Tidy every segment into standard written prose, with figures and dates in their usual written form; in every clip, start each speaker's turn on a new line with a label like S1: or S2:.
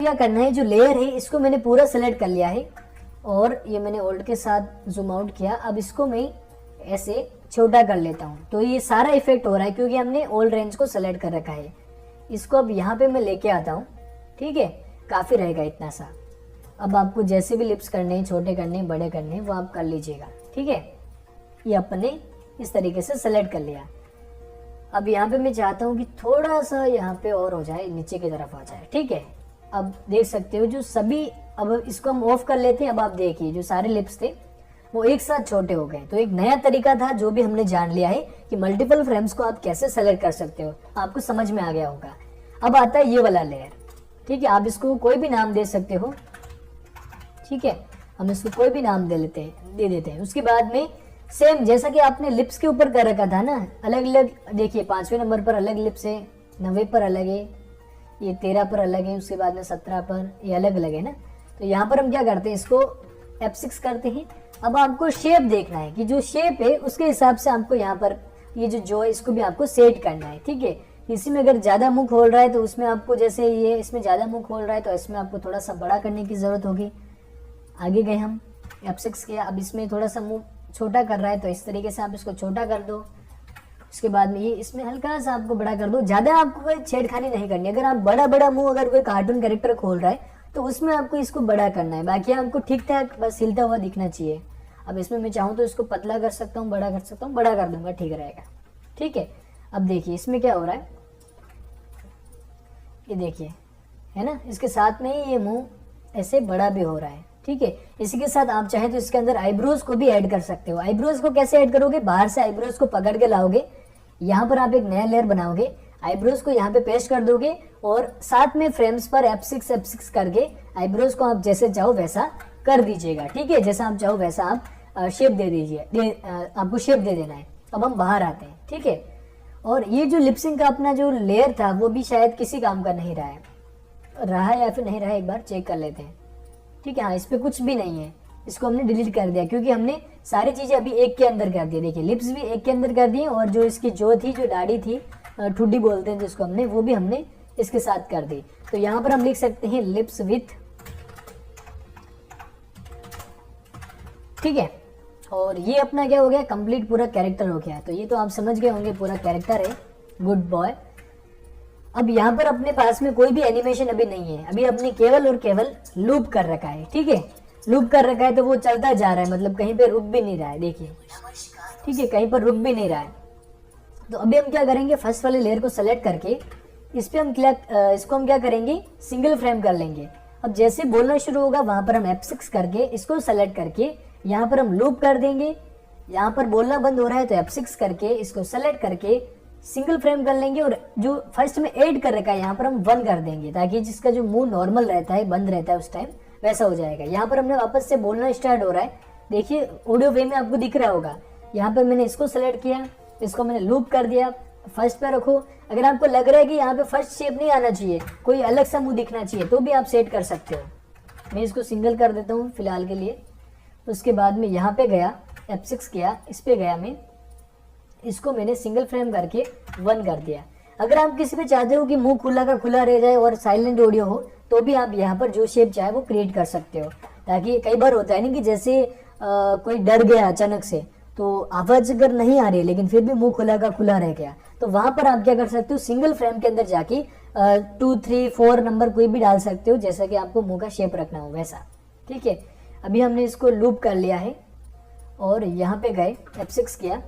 S1: क्या करना है, जो लेयर है इसको मैंने पूरा सेलेक्ट कर लिया है और ये मैंने ऑल्ट के साथ जूम आउट किया। अब इसको मैं ऐसे छोटा कर लेता हूँ, तो ये सारा इफेक्ट हो रहा है क्योंकि हमने ऑल रेंज को सेलेक्ट कर रखा है। इसको अब यहाँ पे मैं लेके आता हूँ, ठीक है, काफ़ी रहेगा इतना सा। अब आपको जैसे भी लिप्स करने हैं, छोटे करने हैं, बड़े करने हैं, वो आप कर लीजिएगा, ठीक है। ये अपने इस तरीके से सेलेक्ट कर लिया। अब यहाँ पे मैं चाहता हूँ कि थोड़ा सा यहाँ पे और हो जाए, नीचे की तरफ आ जाए, ठीक है। अब देख सकते हो जो सभी, अब इसको हम ऑफ कर लेते हैं। अब आप देखिए जो सारे लिप्स थे वो एक साथ छोटे हो गए। तो एक नया तरीका था जो भी हमने जान लिया है कि मल्टीपल फ्रेम्स को आप कैसे सेलेक्ट कर सकते हो, आपको समझ में आ गया होगा। अब आता है ये वाला लेयर, ठीक है। आप इसको कोई भी नाम दे सकते हो, ठीक है। हम इसको कोई भी नाम दे देते हैं। उसके बाद में सेम जैसा कि आपने लिप्स के ऊपर कर रखा था ना, अलग अलग, देखिए 5वें नंबर पर अलग लिप्स है, 9वें पर अलग है, ये 13 पर अलग है, उसके बाद में 17 पर ये अलग अलग है ना। तो यहाँ पर हम क्या करते हैं, इसको F6 करते हैं। अब आपको शेप देखना है कि जो शेप है उसके हिसाब से आपको यहाँ पर ये जो है इसको भी आपको सेट करना है, ठीक है। इसी में अगर ज़्यादा मुंह खोल रहा है तो उसमें आपको, जैसे ये इसमें ज़्यादा मुंह खोल रहा है तो इसमें आपको थोड़ा सा बड़ा करने की ज़रूरत होगी। आगे गए हम, F6 किया। अब इसमें थोड़ा सा मुंह छोटा कर रहा है तो इस तरीके से आप इसको छोटा कर दो। उसके बाद में ये इसमें हल्का सा आपको बड़ा कर दो। ज़्यादा आपको कोई छेड़खानी नहीं करनी। अगर आप बड़ा बड़ा मुंह अगर कोई कार्टून कैरेक्टर खोल रहा है तो उसमें आपको इसको बड़ा करना है, बाकी आपको ठीक ठाक बस हिलता हुआ दिखना चाहिए। अब इसमें मैं चाहूँ तो इसको पतला कर सकता हूँ, बड़ा कर सकता हूँ, बड़ा कर दूंगा, ठीक रहेगा, ठीक है। अब देखिए इसमें क्या हो रहा है, ये देखिए, है ना, इसके साथ में ही ये मुंह ऐसे बड़ा भी हो रहा है, ठीक है। इसी के साथ आप चाहें तो इसके अंदर आईब्रोज को भी ऐड कर सकते हो। आईब्रोज को कैसे ऐड करोगे, बाहर से आईब्रोज को पकड़ के लाओगे, यहाँ पर आप एक नया लेयर बनाओगे, आईब्रोज को यहाँ पे पेस्ट कर दोगे और साथ में फ्रेम्स पर F6 करके आईब्रोज को आप जैसे चाहो वैसा कर दीजिएगा, ठीक है। जैसा आप चाहो वैसा आप शेप दे दीजिए, आपको शेप दे देना है। अब हम बाहर आते हैं, ठीक है। और ये जो लिपसिंग का अपना जो लेयर था वो भी शायद किसी काम का नहीं रहा है या फिर नहीं रहा है, एक बार चेक कर लेते हैं, ठीक है। हाँ, इस पर कुछ भी नहीं है, इसको हमने डिलीट कर दिया क्योंकि हमने सारी चीज़ें अभी एक के अंदर कर दी। देखिए लिप्स भी एक के अंदर कर दिए और जो इसकी जो दाढ़ी थी, ठुड्डी बोलते हैं जिसको, हमने वो भी हमने इसके साथ कर दी। तो यहाँ पर हम लिख सकते हैं लिप्स विथ, ठीक है। और ये अपना क्या हो गया, कंप्लीट पूरा कैरेक्टर हो गया। तो ये तो आप समझ गए होंगे पूरा कैरेक्टर है, गुड बॉय। अब यहाँ पर अपने पास में कोई भी एनिमेशन अभी नहीं है, अभी अपने केवल और केवल लूप कर रखा है, ठीक है। लूप कर रखा है तो वो चलता जा रहा है, मतलब कहीं पे रुक भी नहीं रहा है, देखिए, ठीक है, कहीं पर रुक भी नहीं रहा है। तो अभी हम क्या करेंगे, फर्स्ट वाले लेयर को सेलेक्ट करके इस पे हम इसको हम क्या करेंगे, सिंगल फ्रेम कर लेंगे। अब जैसे बोलना शुरू होगा वहां पर हम F6 करके इसको सेलेक्ट करके यहाँ पर हम लूप कर देंगे। यहाँ पर बोलना बंद हो रहा है तो F6 करके इसको सेलेक्ट करके सिंगल फ्रेम कर लेंगे और जो फर्स्ट में ऐड कर रखा है यहाँ पर हम 1 कर देंगे, ताकि जिसका जो मुंह नॉर्मल रहता है, बंद रहता है उस टाइम, वैसा हो जाएगा। यहाँ पर हमने वापस से बोलना स्टार्ट हो रहा है, देखिए ऑडियो वे में आपको दिख रहा होगा। यहाँ पर मैंने इसको सेलेक्ट किया, इसको मैंने लूप कर दिया, फर्स्ट पे रखो। अगर आपको लग रहा है कि यहाँ पे फर्स्ट शेप नहीं आना चाहिए, कोई अलग सा मुंह दिखना चाहिए, तो भी आप सेट कर सकते हो। मैं इसको सिंगल कर देता हूँ फिलहाल के लिए। उसके बाद में यहाँ पे गया, F6 किया, इस पे गया मैं, इसको मैंने सिंगल फ्रेम करके 1 कर दिया। अगर आप किसी पे चाहते हो कि मुंह खुला का खुला रह जाए और साइलेंट ऑडियो हो, तो भी आप यहाँ पर जो शेप चाहे वो क्रिएट कर सकते हो। ताकि कई बार होता है ना कि जैसे कोई डर गया अचानक से, तो आवाज अगर नहीं आ रही लेकिन फिर भी मुंह खुला का खुला रह गया, तो वहां पर आप क्या कर सकते हो, सिंगल फ्रेम के अंदर जाके 2, 3, 4 नंबर कोई भी डाल सकते हो, जैसा कि आपको मुंह का शेप रखना हो वैसा, ठीक है। अभी हमने इसको लूप कर लिया है और यहाँ पे गए, F6 किया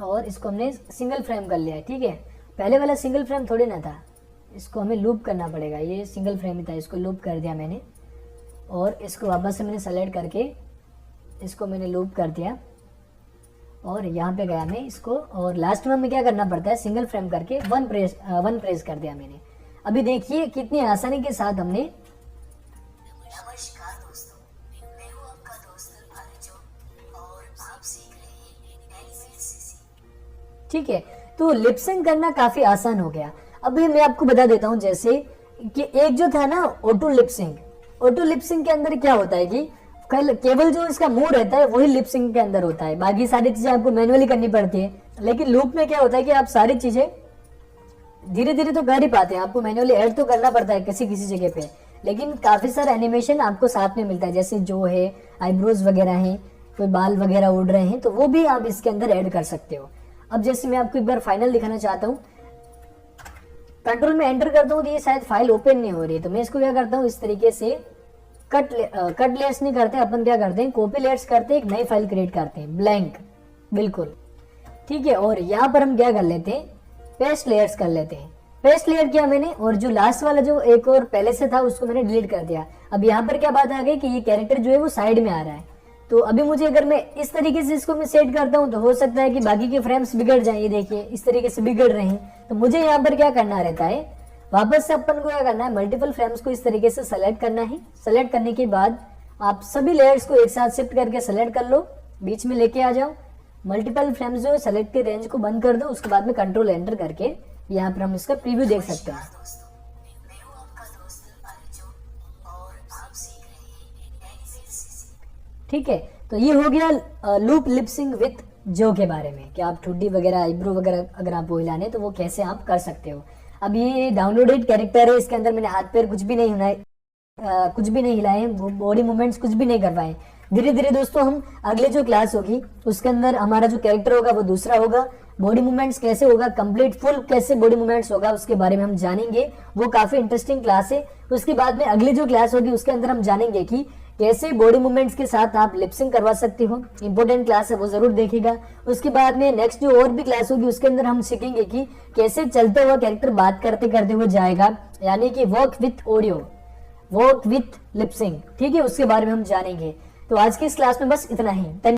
S1: और इसको हमने सिंगल फ्रेम कर लिया है, ठीक है। पहले वाला सिंगल फ्रेम थोड़ी ना था, इसको हमें लूप करना पड़ेगा। ये सिंगल फ्रेम ही था, इसको लूप कर दिया मैंने और इसको वापस से मैंने सेलेक्ट करके इसको मैंने लूप कर दिया और यहाँ पे गया मैं इसको, और लास्ट में हमें क्या करना पड़ता है, सिंगल फ्रेम करके 1 प्रेस कर दिया मैंने। अभी देखिए कितनी आसानी के साथ हमने,
S2: नमस्कार दोस्तों, मैं हूं आपका दोस्त आर्जो और आप सीख रहे हैं एनिमेट सीसी।
S1: ठीक है। तो लिपसिंग करना काफी आसान हो गया। अभी मैं आपको बता देता हूँ, जैसे कि एक जो था ना ऑटो लिपसिंग, ऑटो लिपसिंग के अंदर क्या होता है कि केवल जो इसका मुंह रहता है वही लिपसिंग के अंदर होता है, बाकी सारी चीजें आपको मैन्युअली करनी पड़ती है। लेकिन लूप में क्या होता है कि आप सारी चीजें धीरे धीरे तो कर ही पाते हैं, आपको मैन्युअली ऐड तो करना पड़ता है किसी किसी जगह पे, लेकिन काफी सारा एनिमेशन आपको साथ में मिलता है, जैसे जो है आईब्रोज वगैरह हैं, कोई बाल वगैरह उड़ रहे हैं, तो वो भी आप इसके अंदर ऐड कर सकते हो। अब जैसे मैं आपको एक बार फाइनल दिखाना चाहता हूँ, कंट्रोल में एंटर करता हूँ तो ये शायद फाइल ओपन नहीं हो रही है, तो मैं इसको क्या करता हूँ इस तरीके से कट लेयर्स नहीं करते अपन, क्या करते हैं कॉपी लेयर्स करते हैं, एक नई फाइल क्रिएट करते हैं ब्लैंक बिल्कुल, ठीक है। और यहाँ पर हम क्या कर लेते हैं पेस्ट लेयर्स कर लेते हैं, पेस्ट लेयर किया मैंने, और जो लास्ट वाला जो एक और पहले से था उसको मैंने डिलीट कर दिया। अब यहाँ पर क्या बात आ गई कि ये कैरेक्टर जो है वो साइड में आ रहा है, तो अभी मुझे अगर मैं इस तरीके से इसको मैं सेट करता हूँ तो हो सकता है कि बाकी के फ्रेम्स बिगड़ जाएं, ये देखिए इस तरीके से बिगड़ रहे हैं, तो मुझे यहाँ पर क्या करना रहता है, वापस से अपन को क्या करना है मल्टीपल फ्रेम्स को इस तरीके से सेलेक्ट करना है। सेलेक्ट करने के बाद आप सभी लेयर्स को एक साथ शिफ्ट करके सेलेक्ट कर लो, बीच में लेके आ जाओ, मल्टीपल फ्रेम्स जो सेलेक्ट के रेंज को बंद कर दो, उसके बाद में कंट्रोल एंटर करके यहाँ पर हम इसका प्रीव्यू देख सकते हैं।
S2: दोस्तों, मैं हूँ आपका दोस्त अर्जुन और आप सीख रहे हैं एनिमेट सीसी।
S1: ठीक है, तो ये हो गया लूप लिपसिंग विथ जो के बारे में, कि आप ठुड्डी वगैरह आईब्रो वगैरह अगर आपको हिलाने तो वो कैसे आप कर सकते हो। अब ये डाउनलोडेड कैरेक्टर है, इसके अंदर मैंने हाथ पैर कुछ भी नहीं कुछ भी नहीं हिलाए, बॉडी मूवमेंट्स कुछ भी नहीं करवाए। धीरे धीरे दोस्तों हम अगले जो क्लास होगी उसके अंदर हमारा जो कैरेक्टर होगा वो दूसरा होगा, बॉडी मूवमेंट्स कैसे होगा, कंप्लीट फुल कैसे बॉडी मूवमेंट्स होगा उसके बारे में हम जानेंगे, वो काफी इंटरेस्टिंग क्लास है। उसके बाद में अगली जो क्लास होगी उसके अंदर हम जानेंगे कि कैसे बॉडी मूवमेंट्स के साथ आप लिपसिंग करवा सकते हो, इंपॉर्टेंट क्लास है वो जरूर देखिएगा। उसके बाद में नेक्स्ट जो और भी क्लास होगी उसके अंदर हम सीखेंगे कि कैसे चलते हुआ कैरेक्टर बात करते करते हुए जाएगा, यानी कि work with audio, work with lipsyncing, ठीक है, उसके बारे में हम जानेंगे। तो आज की इस क्लास में बस इतना ही।